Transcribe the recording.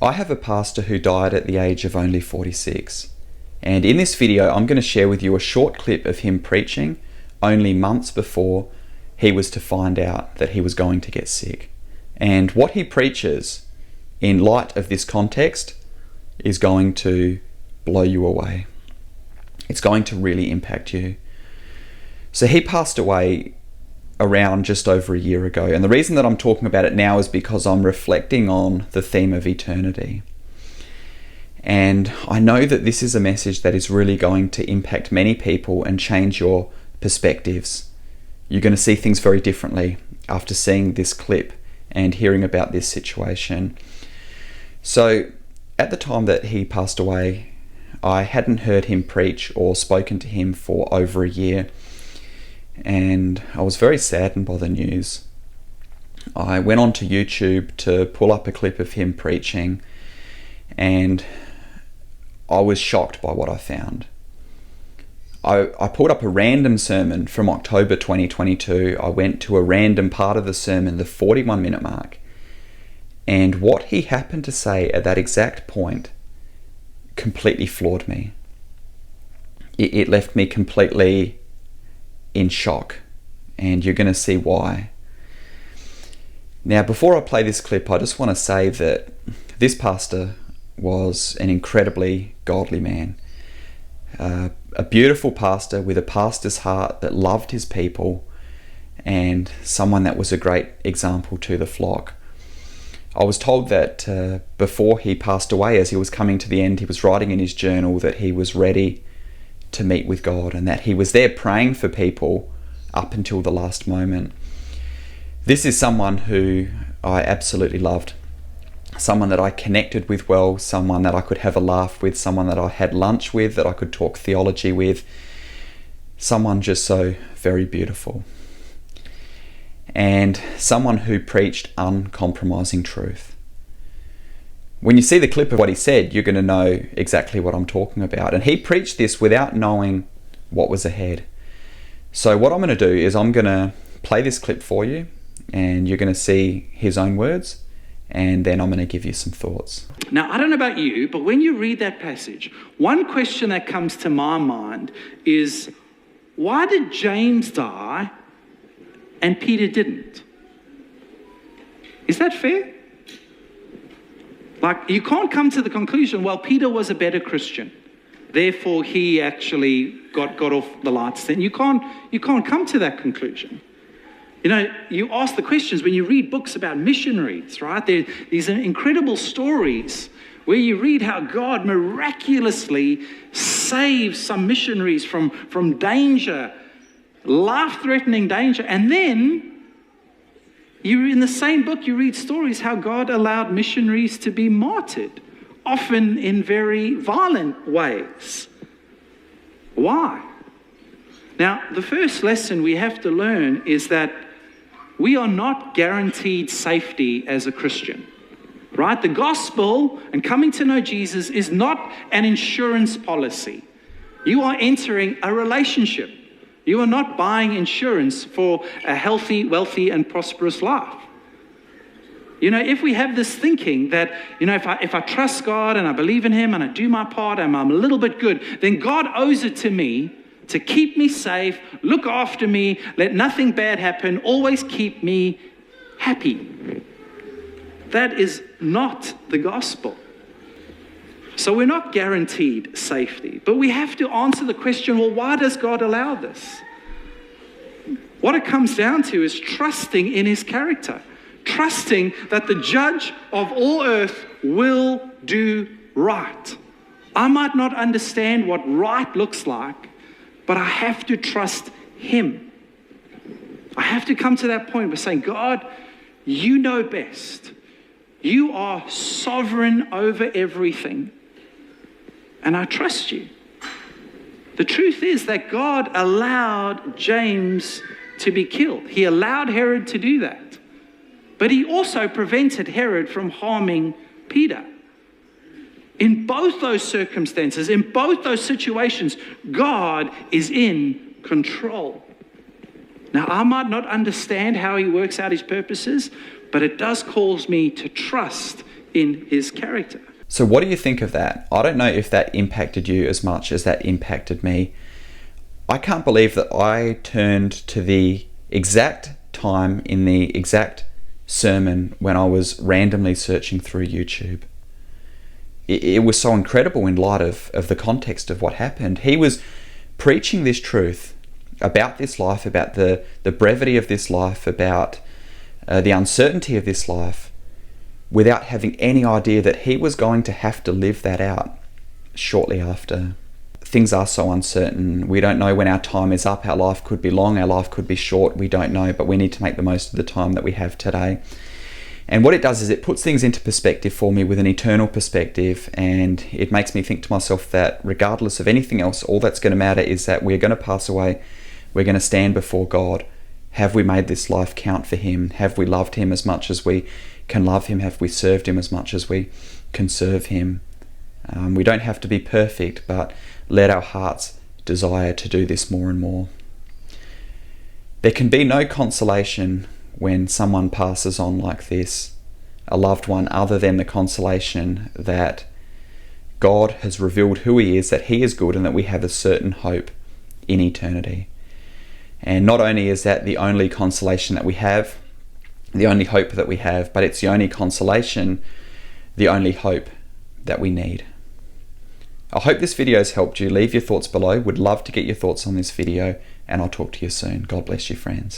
I have a pastor who died at the age of only 46. And in this video, I'm going to share with you a short clip of him preaching only months before he was to find out that he was going to get sick. And what he preaches in light of this context is going to blow you away. It's going to really impact you. So he passed away around just over a year ago. And the reason that I'm talking about it now is because I'm reflecting on the theme of eternity. And I know that this is a message that is really going to impact many people and change your perspectives. You're going to see things very differently after seeing this clip and hearing about this situation. So at the time that he passed away, I hadn't heard him preach or spoken to him for over a year. And I was very saddened by the news. I went onto YouTube to pull up a clip of him preaching, and I was shocked by what I found. I pulled up a random sermon from October 2022. I went to a random part of the sermon, the 41-minute mark, and what he happened to say at that exact point completely floored me. It left me completely in shock, and you're going to see why. Now, before I play this clip, I just want to say that this pastor was an incredibly godly man, a beautiful pastor with a pastor's heart that loved his people, and someone that was a great example to the flock. I was told that before he passed away, as he was coming to the end, he was writing in his journal that he was ready to meet with God and that he was there praying for people up until the last moment. This is someone who I absolutely loved, someone that I connected with well, someone that I could have a laugh with, someone that I had lunch with, that I could talk theology with, someone just so very beautiful, and someone who preached uncompromising truth. When you see the clip of what he said, you're going to know exactly what I'm talking about. And he preached this without knowing what was ahead. So what I'm going to do is I'm going to play this clip for you, and you're going to see his own words, and then I'm going to give you some thoughts. Now, I don't know about you, but when you read that passage, one question that comes to my mind is, why did James die and Peter didn't? Is that fair? Like, you can't come to the conclusion, well, Peter was a better Christian, therefore he actually got off the light stand. You can't come to that conclusion. You know, you ask the questions when you read books about missionaries, right? These are incredible stories where you read how God miraculously saves some missionaries from danger, life-threatening danger, and then in the same book, you read stories how God allowed missionaries to be martyred, often in very violent ways. Why? Now, the first lesson we have to learn is that we are not guaranteed safety as a Christian, right? The gospel and coming to know Jesus is not an insurance policy. You are entering a relationship. You are not buying insurance for a healthy, wealthy, and prosperous life. You know, if we have this thinking that, you know, if I trust God and I believe in Him and I do my part and I'm a little bit good, then God owes it to me to keep me safe, look after me, let nothing bad happen, always keep me happy. That is not the gospel. So we're not guaranteed safety, but we have to answer the question, well, why does God allow this? What it comes down to is trusting in His character, trusting that the judge of all earth will do right. I might not understand what right looks like, but I have to trust Him. I have to come to that point by saying, God, you know best. You are sovereign over everything. And I trust you. The truth is that God allowed James to be killed. He allowed Herod to do that. But He also prevented Herod from harming Peter. In both those circumstances, in both those situations, God is in control. Now, I might not understand how He works out His purposes, but it does cause me to trust in his character. So what do you think of that? I don't know if that impacted you as much as that impacted me. I can't believe that I turned to the exact time in the exact sermon when I was randomly searching through YouTube. It was so incredible in light of the context of what happened. He was preaching this truth about this life, about the brevity of this life, about the uncertainty of this life, without having any idea that he was going to have to live that out shortly after. Things are so uncertain. We don't know when our time is up. Our life could be long, our life could be short. We don't know, but we need to make the most of the time that we have today. And what it does is it puts things into perspective for me with an eternal perspective, and it makes me think to myself that regardless of anything else, all that's going to matter is that we're going to pass away. We're going to stand before God. Have we made this life count for him? Have we loved him as much as we can love him? Have we served him as much as we can serve him? We don't have to be perfect, but let our hearts desire to do this more and more. There can be no consolation when someone passes on like this, a loved one, other than the consolation that God has revealed who he is, that he is good, and that we have a certain hope in eternity. And not only is that the only consolation that we have, the only hope that we have, but it's the only consolation, the only hope that we need. I hope this video has helped you. Leave your thoughts below. Would love to get your thoughts on this video, and I'll talk to you soon. God bless you, friends.